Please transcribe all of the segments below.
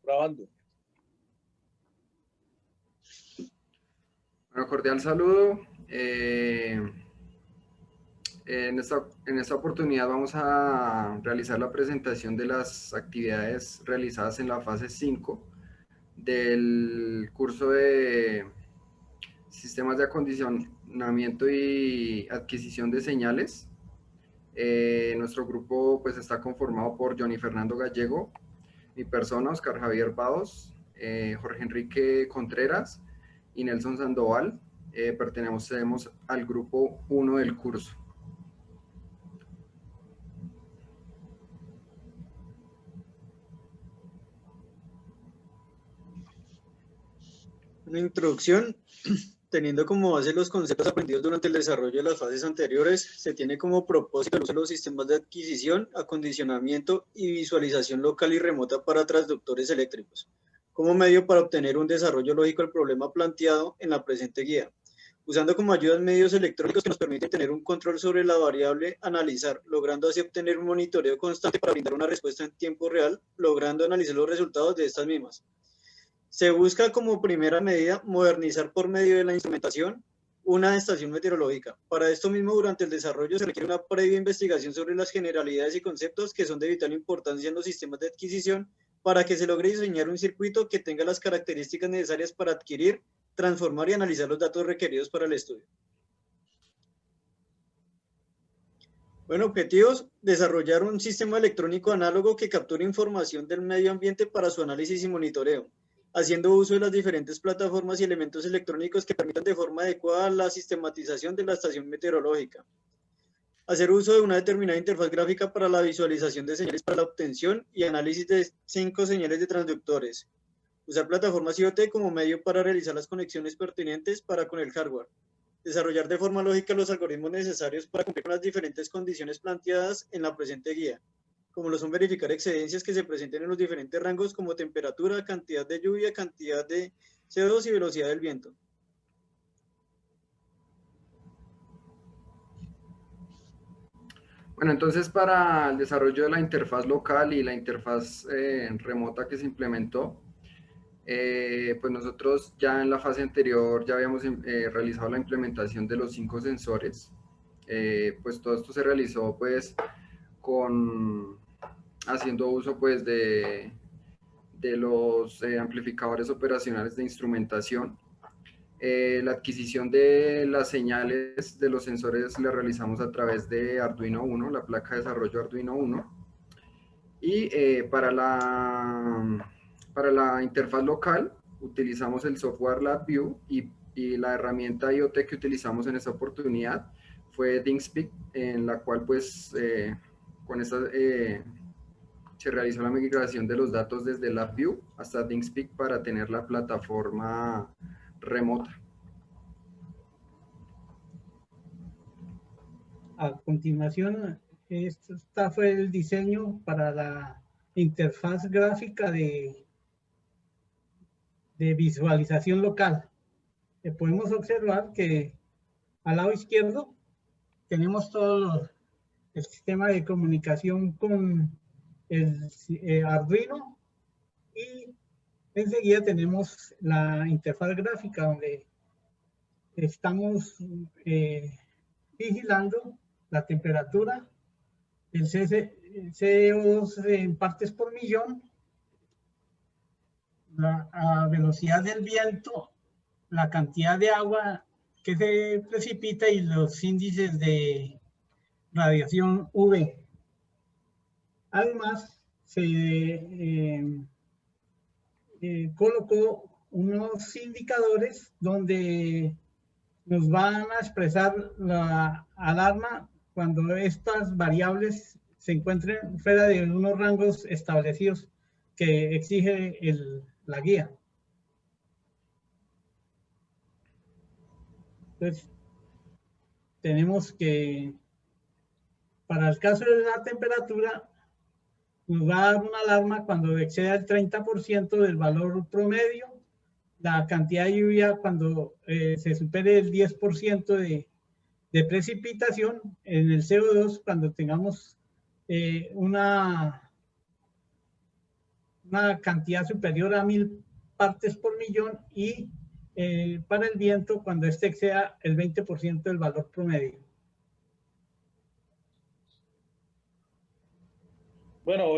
Grabando. Bueno, cordial saludo. En esta oportunidad vamos a realizar la presentación de las actividades realizadas en la fase 5 del curso de Sistemas de Acondicionamiento y Adquisición de Señales. Nuestro grupo pues está conformado por Johnny Fernando Gallego, mi persona, Oscar Javier Baos, Jorge Enrique Contreras y Nelson Sandoval. Pertenecemos al grupo 1 del curso. Una introducción, teniendo como base los conceptos aprendidos durante el desarrollo de las fases anteriores, se tiene como propósito el uso de los sistemas de adquisición, acondicionamiento y visualización local y remota para transductores eléctricos, como medio para obtener un desarrollo lógico del problema planteado en la presente guía, usando como ayudas medios electrónicos que nos permiten tener un control sobre la variable analizar, logrando así obtener un monitoreo constante para brindar una respuesta en tiempo real, logrando analizar los resultados de estas mismas. Se busca como primera medida modernizar por medio de la instrumentación una estación meteorológica. Para esto mismo, durante el desarrollo se requiere una previa investigación sobre las generalidades y conceptos que son de vital importancia en los sistemas de adquisición para que se logre diseñar un circuito que tenga las características necesarias para adquirir, transformar y analizar los datos requeridos para el estudio. Bueno, objetivos: desarrollar un sistema electrónico análogo que capture información del medio ambiente para su análisis y monitoreo, haciendo uso de las diferentes plataformas y elementos electrónicos que permitan de forma adecuada la sistematización de la estación meteorológica. Hacer uso de una determinada interfaz gráfica para la visualización de señales para la obtención y análisis de 5 señales de transductores. Usar plataformas IoT como medio para realizar las conexiones pertinentes para con el hardware. Desarrollar de forma lógica los algoritmos necesarios para cumplir con las diferentes condiciones planteadas en la presente guía, como lo son verificar excedencias que se presenten en los diferentes rangos como temperatura, cantidad de lluvia, cantidad de CO2 y velocidad del viento. Bueno, entonces para el desarrollo de la interfaz local y la interfaz remota que se implementó, pues nosotros ya en la fase anterior ya habíamos realizado la implementación de los 5 sensores. Pues todo esto se realizó pues haciendo uso pues de los amplificadores operacionales de instrumentación. La adquisición de las señales de los sensores la realizamos a través de Arduino Uno, la placa de desarrollo Arduino Uno. Y para la interfaz local utilizamos el software LabVIEW y la herramienta IoT que utilizamos en esta oportunidad fue ThingSpeak, en la cual pues con esta se realizó la migración de los datos desde LabVIEW hasta ThingSpeak para tener la plataforma remota. A continuación, este fue el diseño para la interfaz gráfica de visualización local. Podemos observar que al lado izquierdo tenemos todo el sistema de comunicación con el Arduino y enseguida tenemos la interfaz gráfica donde estamos vigilando la temperatura, el CO2 en partes por millón, la velocidad del viento, la cantidad de agua que se precipita y los índices de radiación UV. Además, se colocó unos indicadores donde nos van a expresar la alarma cuando estas variables se encuentren fuera de unos rangos establecidos que exige la guía. Entonces, tenemos que, para el caso de la temperatura, nos va a dar una alarma cuando exceda el 30% del valor promedio, la cantidad de lluvia cuando se supere el 10% de precipitación, en el CO2 cuando tengamos una una cantidad superior a 1000 partes por millón y para el viento cuando este exceda el 20% del valor promedio. Bueno,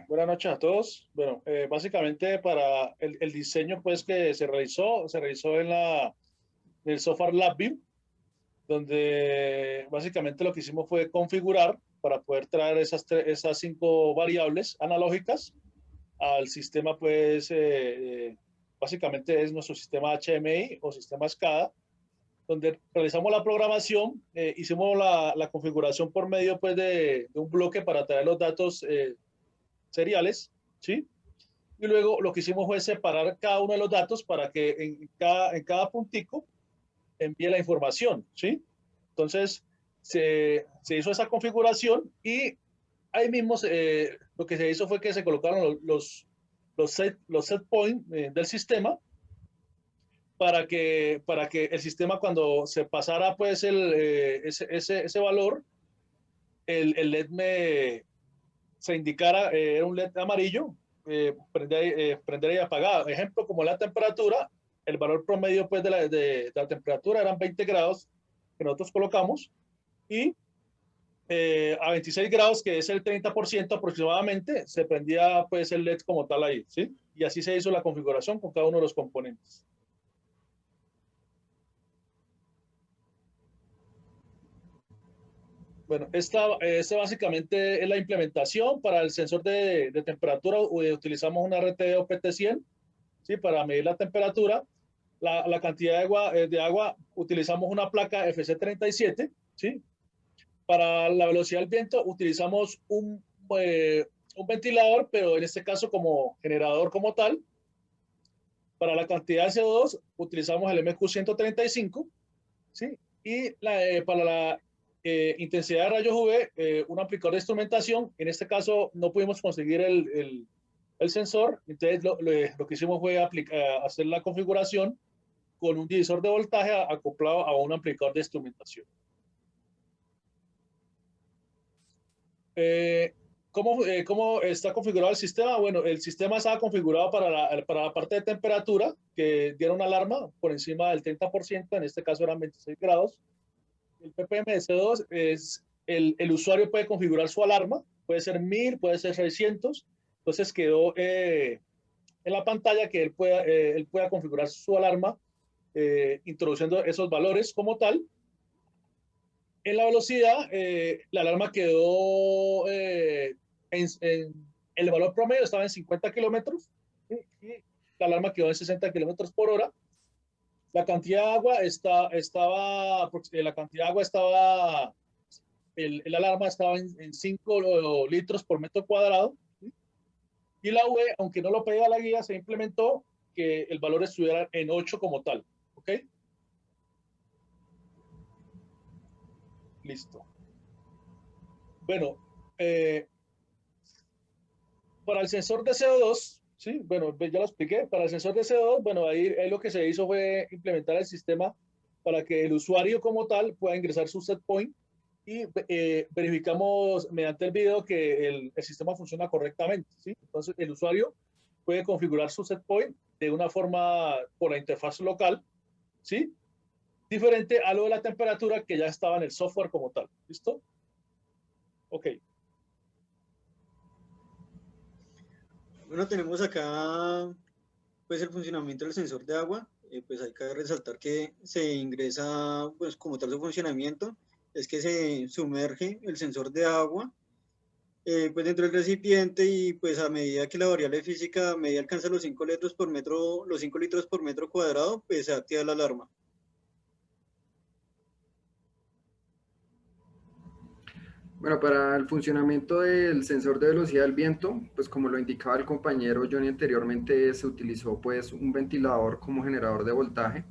buenas noches a todos. Bueno, básicamente para el diseño pues que se realizó en el software LabVIEW, donde básicamente lo que hicimos fue configurar para poder traer esas 5 variables analógicas al sistema, pues básicamente es nuestro sistema HMI o sistema SCADA, donde realizamos la programación, hicimos la configuración por medio pues de un bloque para traer los datos seriales, ¿sí? Y luego lo que hicimos fue separar cada uno de los datos para que en cada puntico envíe la información, ¿sí? Entonces, se hizo esa configuración y ahí mismo lo que se hizo fue que se colocaron los set point del sistema para que el sistema, cuando se pasara pues ese valor, el LED se indicara, era un LED amarillo, prender y apagar. Ejemplo, como la temperatura, el valor promedio pues de la temperatura eran 20 grados que nosotros colocamos, y a 26 grados, que es el 30% aproximadamente, se prendía pues el LED como tal ahí, ¿sí? Y así se hizo la configuración con cada uno de los componentes. Bueno, esta básicamente es la implementación. Para el sensor de temperatura utilizamos una RTO PT100, ¿sí? Para medir la temperatura. La cantidad de agua utilizamos una placa FC37, ¿sí? Para la velocidad del viento utilizamos un ventilador, pero en este caso como generador como tal. Para la cantidad de CO2 utilizamos el MQ135, ¿sí? Y para la intensidad de rayos UV, un aplicador de instrumentación. En este caso no pudimos conseguir el sensor, entonces lo que hicimos fue hacer la configuración con un divisor de voltaje acoplado a un aplicador de instrumentación. ¿Cómo está configurado el sistema? Bueno, el sistema estaba configurado para la parte de temperatura, que diera una alarma por encima del 30%, en este caso eran 26 grados. El ppm de CO2 es, el usuario puede configurar su alarma, puede ser 1000, puede ser 600, entonces quedó en la pantalla que él pueda configurar su alarma introduciendo esos valores como tal. En la velocidad, la alarma quedó el valor promedio estaba en 50 kilómetros, ¿sí? Y la alarma quedó en 60 kilómetros por hora. La cantidad de agua la alarma estaba en 5 litros por metro cuadrado, ¿sí? Y la V, aunque no lo pedía la guía, se implementó que el valor estuviera en 8 como tal, ¿ok? Listo. Bueno, para el sensor de CO2, ¿sí? Bueno, ya lo expliqué. Para el sensor de CO2, bueno, ahí lo que se hizo fue implementar el sistema para que el usuario como tal pueda ingresar su set point y verificamos mediante el video que el sistema funciona correctamente, ¿sí? Entonces, el usuario puede configurar su set point de una forma por la interfaz local, ¿sí? Diferente a lo de la temperatura que ya estaba en el software como tal. ¿Listo? Ok. Bueno, tenemos acá pues el funcionamiento del sensor de agua. Pues hay que resaltar que se ingresa, pues como tal su funcionamiento, es que se sumerge el sensor de agua pues dentro del recipiente, y pues a medida que la variable física media alcanza los 5 litros por metro cuadrado, pues se activa la alarma. Bueno, para el funcionamiento del sensor de velocidad del viento, pues como lo indicaba el compañero Johnny anteriormente, se utilizó pues un ventilador como generador de voltaje.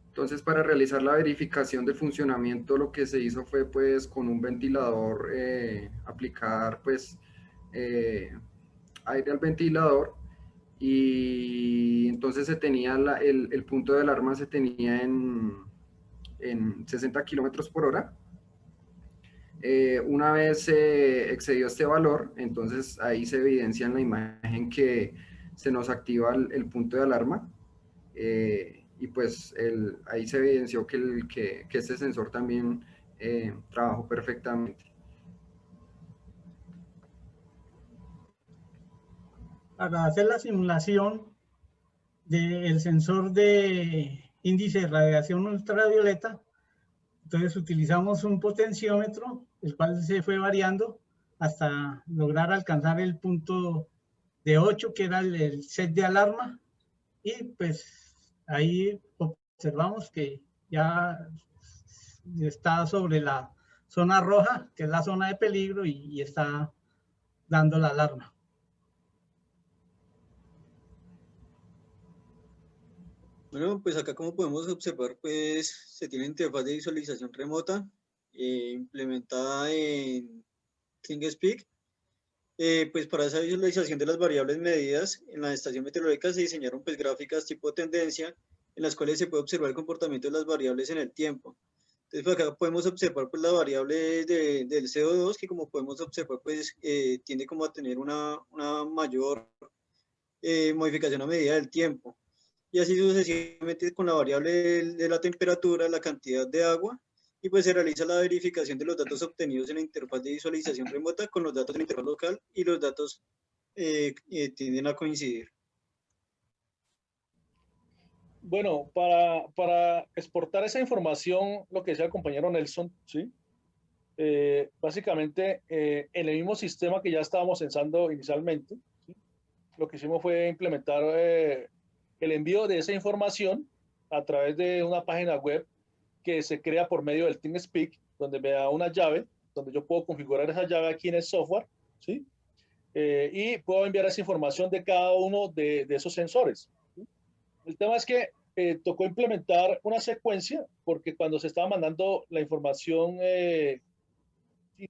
Entonces, para realizar la verificación del funcionamiento, lo que se hizo fue pues con un ventilador aplicar pues aire al ventilador, y entonces se tenía el punto de alarma se tenía en 60 kilómetros por hora. Una vez se excedió este valor, entonces ahí se evidencia en la imagen que se nos activa el punto de alarma, y pues ahí se evidenció que este sensor también trabajó perfectamente. Para hacer la simulación del sensor de índice de radiación ultravioleta, entonces utilizamos un potenciómetro, el cual se fue variando hasta lograr alcanzar el punto de 8, que era el set de alarma, y pues ahí observamos que ya está sobre la zona roja, que es la zona de peligro, y está dando la alarma. Bueno, pues acá como podemos observar, pues se tiene interfaz de visualización remota implementada en ThingSpeak. Pues para esa visualización de las variables medidas en la estación meteorológica se diseñaron pues gráficas tipo tendencia en las cuales se puede observar el comportamiento de las variables en el tiempo. Entonces por acá podemos observar pues la variable del CO2, que como podemos observar pues tiende como a tener una mayor modificación a medida del tiempo. Y así sucesivamente con la variable de la temperatura, la cantidad de agua, y pues se realiza la verificación de los datos obtenidos en la interfaz de visualización remota con los datos de la interfaz local, y los datos tienden a coincidir. Bueno, para exportar esa información, lo que decía el compañero Nelson, ¿sí? Básicamente, en el mismo sistema que ya estábamos censando inicialmente, ¿sí? Lo que hicimos fue implementar el envío de esa información a través de una página web que se crea por medio del ThingSpeak, donde me da una llave, donde yo puedo configurar esa llave aquí en el software, ¿sí? Y puedo enviar esa información de cada uno de esos sensores, ¿sí? El tema es que tocó implementar una secuencia, porque cuando se estaba mandando la información sin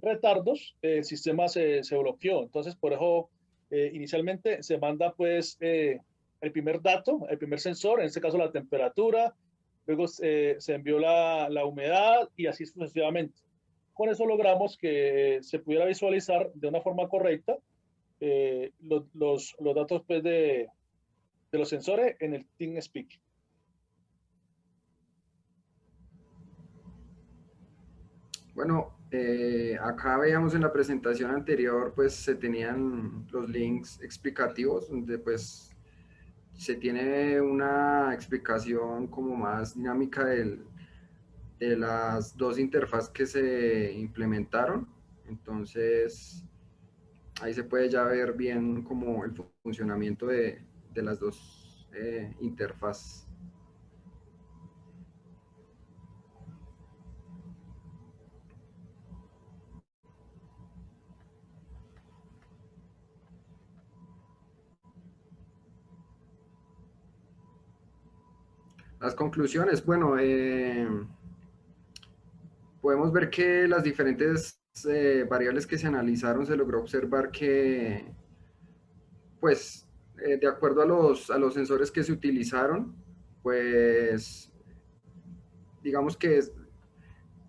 retardos, el sistema se bloqueó. Entonces, por eso, inicialmente se manda pues el primer dato, el primer sensor, en este caso la temperatura, luego se envió la humedad y así sucesivamente. Con eso logramos que se pudiera visualizar de una forma correcta los datos pues, de los sensores en el ThingSpeak. Bueno, acá veíamos en la presentación anterior, pues se tenían los links explicativos, donde pues se tiene una explicación como más dinámica de las dos interfaces que se implementaron. Entonces, ahí se puede ya ver bien como el funcionamiento de las dos interfaces. Las conclusiones, bueno, podemos ver que las diferentes variables que se analizaron se logró observar que, pues, de acuerdo a los sensores que se utilizaron, pues, digamos que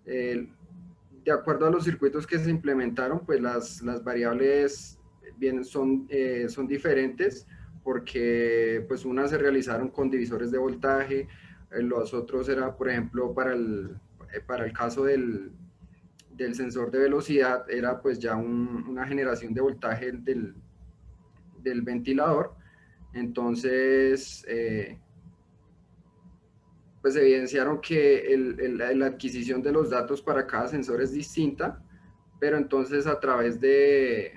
de acuerdo a los circuitos que se implementaron, pues las variables bien son diferentes, porque pues unas se realizaron con divisores de voltaje, los otros era, por ejemplo, para el caso del sensor de velocidad, era pues ya una generación de voltaje del ventilador. Entonces, pues evidenciaron que la adquisición de los datos para cada sensor es distinta, pero entonces a través de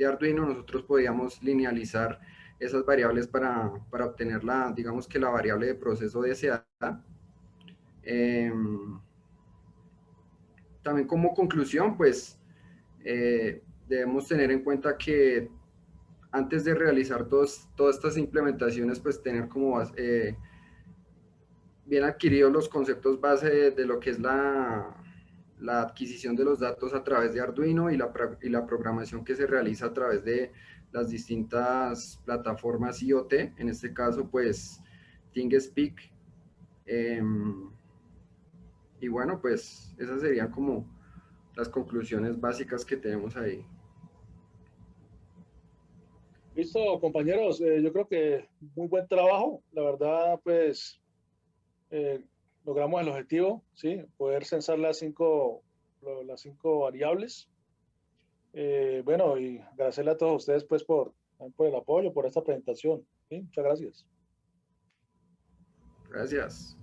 Arduino nosotros podíamos linealizar esas variables para obtener digamos que la variable de proceso deseada. También como conclusión, pues debemos tener en cuenta que antes de realizar todas estas implementaciones, pues tener como bien adquiridos los conceptos base de lo que es la adquisición de los datos a través de Arduino y la programación que se realiza a través de las distintas plataformas IoT, en este caso pues ThingSpeak. Y bueno, pues esas serían como las conclusiones básicas que tenemos ahí. Listo, compañeros, yo creo que muy buen trabajo. La verdad, pues eh, logramos el objetivo, ¿sí? Poder censar las cinco variables. Bueno, y agradecerle a todos ustedes pues por el apoyo, por esta presentación. ¿Sí? Muchas gracias. Gracias.